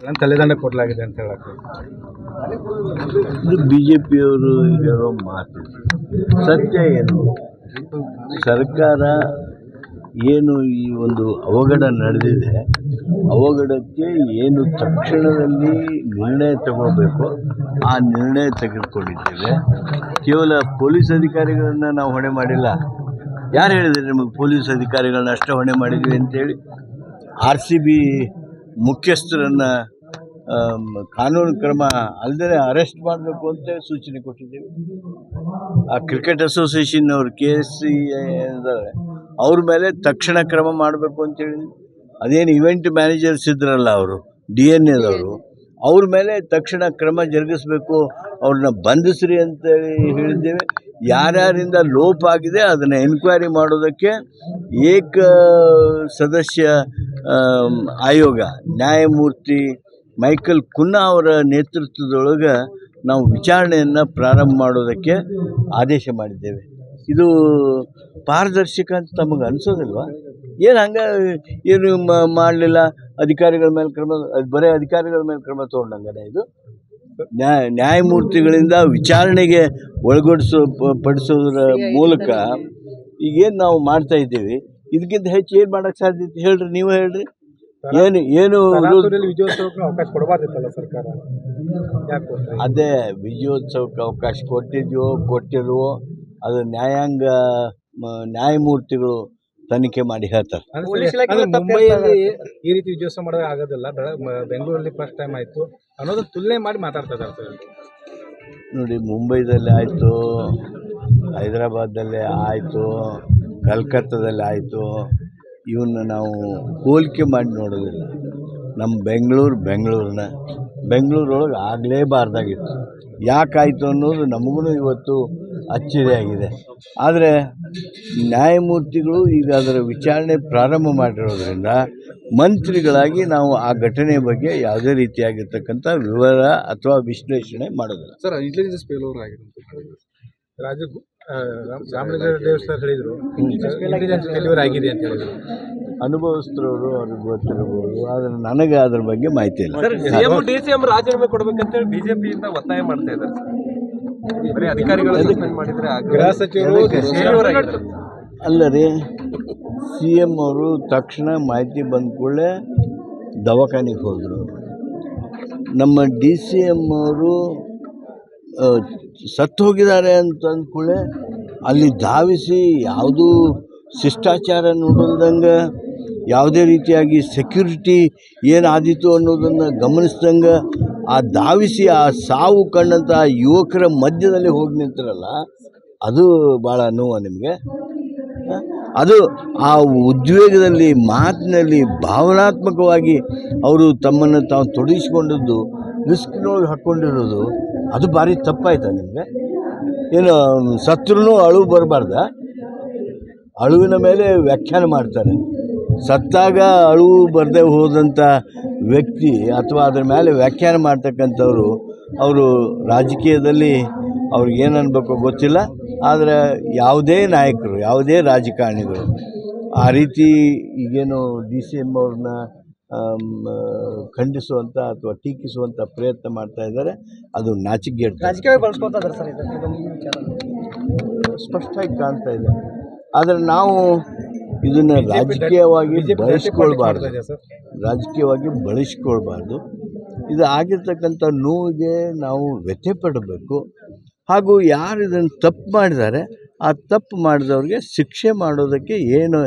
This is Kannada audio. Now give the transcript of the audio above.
ತಲೆದಂಡ ಕೊಡಲಾಗಿದೆ ಅಂತ ಹೇಳಕ್ಕೆ ಇದು ಬಿಜೆಪಿಯವರು ಹೇಳೋ ಮಾತು. ಸತ್ಯ ಏನು? ಸರ್ಕಾರ ಏನು ಈ ಒಂದು ಅವಘಡ ನಡೆದಿದೆ, ಅವಘಡಕ್ಕೆ ಏನು ತಕ್ಷಣದಲ್ಲಿ ನಿರ್ಣಯ ತಗೋಬೇಕು ಆ ನಿರ್ಣಯ ತೆಗೆದುಕೊಂಡಿದ್ದೇವೆ. ಕೇವಲ ಪೊಲೀಸ್ ಅಧಿಕಾರಿಗಳನ್ನು ನಾವು ಹೊಣೆ ಮಾಡಿಲ್ಲ. ಯಾರು ಹೇಳಿದರೆ ನಿಮಗೆ ಪೊಲೀಸ್ ಅಧಿಕಾರಿಗಳನ್ನ ಅಷ್ಟೇ ಹೊಣೆ ಮಾಡಿದ್ವಿ ಅಂತೇಳಿ? RCB ಮುಖ್ಯಸ್ಥರನ್ನು ಕಾನೂನು ಕ್ರಮ ಅಲ್ಲದೆ ಅರೆಸ್ಟ್ ಮಾಡಬೇಕು ಅಂತ ಸೂಚನೆ ಕೊಟ್ಟಿದ್ದೇವೆ. ಆ ಕ್ರಿಕೆಟ್ ಅಸೋಸಿಯೇಷನ್ ಅವರು KSC ಇದ್ದಾರೆ, ಅವ್ರ ಮೇಲೆ ತಕ್ಷಣ ಕ್ರಮ ಮಾಡಬೇಕು ಅಂತೇಳಿ. ಅದೇನು ಇವೆಂಟ್ ಮ್ಯಾನೇಜರ್ಸ್ ಇದ್ರಲ್ಲ, ಅವರು DNA ಅವ್ರ ಮೇಲೆ ತಕ್ಷಣ ಕ್ರಮ ಜರುಗಿಸಬೇಕು, ಅವ್ರನ್ನ ಬಂಧಿಸ್ರಿ ಅಂತೇಳಿ ಹೇಳಿದ್ದೇವೆ. ಯಾರ್ಯಾರಿಂದ ಲೋಪ ಆಗಿದೆ ಅದನ್ನು ಎನ್ಕ್ವೈರಿ ಮಾಡೋದಕ್ಕೆ ಏಕ ಸದಸ್ಯ ಆಯೋಗ ನ್ಯಾಯಮೂರ್ತಿ ಮೈಕಲ್ ಕುನ್ನಾ ಅವರ ನೇತೃತ್ವದೊಳಗೆ ನಾವು ವಿಚಾರಣೆಯನ್ನು ಪ್ರಾರಂಭ ಮಾಡೋದಕ್ಕೆ ಆದೇಶ ಮಾಡಿದ್ದೇವೆ. ಇದು ಪಾರದರ್ಶಕ ಅಂತ ತಮಗೆ ಅನಿಸೋದಿಲ್ವಾ? ಏನು ಹಂಗೆ ಏನು ಮಾಡಲಿಲ್ಲ, ಅಧಿಕಾರಿಗಳ ಮೇಲೆ ಕ್ರಮ, ಬರೀ ಅಧಿಕಾರಿಗಳ ಮೇಲೆ ಕ್ರಮ ತೊಗೊಂಡಂಗನೆ ಇದು ನ್ಯಾಯಮೂರ್ತಿಗಳಿಂದ ವಿಚಾರಣೆಗೆ ಪಡಿಸೋದ್ರ ಮೂಲಕ ಈಗೇನು ನಾವು ಮಾಡ್ತಾ ಇದ್ದೀವಿ, ಇದಕ್ಕಿಂತ ಹೆಚ್ಚು ಏನು ಮಾಡೋಕ್ಕೆ ಸಾಧ್ಯತೆ ಹೇಳ್ರಿ, ನೀವು ಹೇಳ್ರಿ. ಏನು ವಿಜಯೋತ್ಸವಕ್ಕೆ ಅವಕಾಶ ಕೊಡಬಾರ್ದಿತ್ತಲ್ಲ ಸರ್ಕಾರ? ಅದೇ ವಿಜಯೋತ್ಸವಕ್ಕೆ ಅವಕಾಶ ಕೊಟ್ಟಿಲ್ವೋ ಅದು ನ್ಯಾಯಮೂರ್ತಿಗಳು ತನಿಖೆ ಮಾಡಿ ಹೇಳ್ತಾರೆ. ಮುಂಬೈಯಲ್ಲಿ ಈ ರೀತಿ ವಿಜಯೋತ್ಸವ ಮಾಡೋದು ಆಗೋದಿಲ್ಲ, ಬೆಂಗಳೂರಲ್ಲಿ ಫಸ್ಟ್ ಟೈಮ್ ಆಯಿತು ಅನ್ನೋದು ತುಲನೆ ಮಾಡಿ ಮಾತಾಡ್ತಾ ಇದ್ದಾರೆ ಸರ್. ನೋಡಿ, ಮುಂಬೈದಲ್ಲಿ ಆಯಿತು, ಹೈದರಾಬಾದಲ್ಲಿ ಆಯಿತು, ಕಲ್ಕತ್ತಾದಲ್ಲಿ ಆಯಿತು, ಇವನ್ನ ನಾವು ಹೋಲಿಕೆ ಮಾಡಿ ನೋಡೋದಿಲ್ಲ. ನಮ್ಮ ಬೆಂಗಳೂರೊಳಗೆ ಆಗಲೇಬಾರ್ದಾಗಿತ್ತು. ಯಾಕಾಯಿತು ಅನ್ನೋದು ನಮಗೂ ಇವತ್ತು ಅಚ್ಚರಿಯಾಗಿದೆ. ಆದರೆ ನ್ಯಾಯಮೂರ್ತಿಗಳು ಈಗ ಅದರ ವಿಚಾರಣೆ ಪ್ರಾರಂಭ ಮಾಡಿರೋದ್ರಿಂದ ಮಂತ್ರಿಗಳಾಗಿ ನಾವು ಆ ಘಟನೆ ಬಗ್ಗೆ ಯಾವುದೇ ರೀತಿಯಾಗಿರ್ತಕ್ಕಂಥ ವಿವರ ಅಥವಾ ವಿಶ್ಲೇಷಣೆ ಮಾಡೋದಿಲ್ಲ. ಸರ್, ಇಂಟೆಲಿಜೆನ್ಸ್ ಫೇಲ್ಯೂರ್ ಆಗಿದೆ ರಾಮಲಿಂಗಾರೆಡ್ಡಿ ಸರ್ ಹೇಳಿದರು, ಇಂಟೆಲಿಜೆನ್ಸ್ ಫೇಲ್ಯೂರ್ ಆಗಿದೆ ಅಂತ ಹೇಳಿದರು. ಅನುಭವಿಸಿದವರು ಅವ್ರಿಗೆ ಗೊತ್ತಿರಬಹುದು, ಆದರೆ ನನಗೆ ಅದ್ರ ಬಗ್ಗೆ ಮಾಹಿತಿ ಇಲ್ಲ. DCM ರಾಜೀನಾಮೆ ಕೊಡಬೇಕಂತ ಬಿಜೆಪಿಯಿಂದ ಒತ್ತಾಯ ಮಾಡ್ತಾ ಇದ್ದಾರೆ. ಗೃಹ ಸಚಿವರು ಅಲ್ಲರಿ, CM ಅವರು ತಕ್ಷಣ ಮಾಹಿತಿ ಬಂದ ಕೂಡಲೇ ದವಾಖಾನೆಗೆ ಹೋದರು. ನಮ್ಮ DCM ಅವರು ಸತ್ತು ಹೋಗಿದ್ದಾರೆ ಅಂತ ಅಂದ್ಕೂಡಲೇ ಅಲ್ಲಿ ಧಾವಿಸಿ ಯಾವುದೂ ಶಿಷ್ಟಾಚಾರ ನೋಡಲ್ದಂಗೆ, ಯಾವುದೇ ರೀತಿಯಾಗಿ ಸೆಕ್ಯೂರಿಟಿ ಏನಾದೀತು ಅನ್ನೋದನ್ನು ಗಮನಿಸ್ದಂಗೆ ಆ ಧಾವಿಸಿ ಆ ಸಾವು ಕಂಡಂಥ ಯುವಕರ ಮಧ್ಯದಲ್ಲಿ ಹೋಗಿ ನಿಂತಿರಲ್ಲ, ಅದು ಭಾಳ ನೋವು ನಿಮಗೆ. ಅದು ಆ ಉದ್ವೇಗದಲ್ಲಿ, ಮಾತಿನಲ್ಲಿ, ಭಾವನಾತ್ಮಕವಾಗಿ ಅವರು ತಮ್ಮನ್ನು ತಾವು ತೊಡಗಿಸ್ಕೊಂಡದ್ದು, ರಿಸ್ಕ್ನೊಳಗೆ ಹಾಕ್ಕೊಂಡಿರೋದು, ಅದು ಭಾರಿ ತಪ್ಪಾಯ್ತಾ ನಿಮಗೆ? ಏನು ಸತ್ರೂ ಅಳು ಬರಬಾರ್ದ? ಅಳುವಿನ ಮೇಲೆ ವ್ಯಾಖ್ಯಾನ ಮಾಡ್ತಾರೆ. ಸತ್ತಾಗ ಅಳುವು ಬರದೆ ಹೋದಂಥ ವ್ಯಕ್ತಿ ಅಥವಾ ಅದರ ಮೇಲೆ ವ್ಯಾಖ್ಯಾನ ಮಾಡ್ತಕ್ಕಂಥವ್ರು, ಅವರು ರಾಜಕೀಯದಲ್ಲಿ ಅವ್ರಿಗೆ ಏನು ಅನ್ಬೇಕೋ ಗೊತ್ತಿಲ್ಲ. ಆದರೆ ಯಾವುದೇ ನಾಯಕರು, ಯಾವುದೇ ರಾಜಕಾರಣಿಗಳು ಆ ರೀತಿ ಈಗೇನು DCM ಅವ್ರನ್ನ ಖಂಡಿಸುವಂಥ ಅಥವಾ ಟೀಕಿಸುವಂಥ ಪ್ರಯತ್ನ ಮಾಡ್ತಾ ಇದ್ದಾರೆ. ಅದು ನಾಚಿಕೆಗೇಡು, ಸ್ಪಷ್ಟವಾಗಿ ಕಾಣ್ತಾ ಇದೆ. ಆದರೆ ನಾವು ಇದನ್ನು ರಾಜಕೀಯವಾಗಿ ಬಳಸ್ಕೊಳ್ಬಾರ್ದು. ಇದು ಆಗಿರ್ತಕ್ಕಂಥ ನೋವಿಗೆ ನಾವು ವ್ಯಥೆ ಪಡಬೇಕು. ಹಾಗೂ ಯಾರು ಇದನ್ನು ತಪ್ಪು ಮಾಡಿದ್ದಾರೆ, ಆ ತಪ್ಪು ಮಾಡಿದವ್ರಿಗೆ ಶಿಕ್ಷೆ ಮಾಡೋದಕ್ಕೆ ಏನು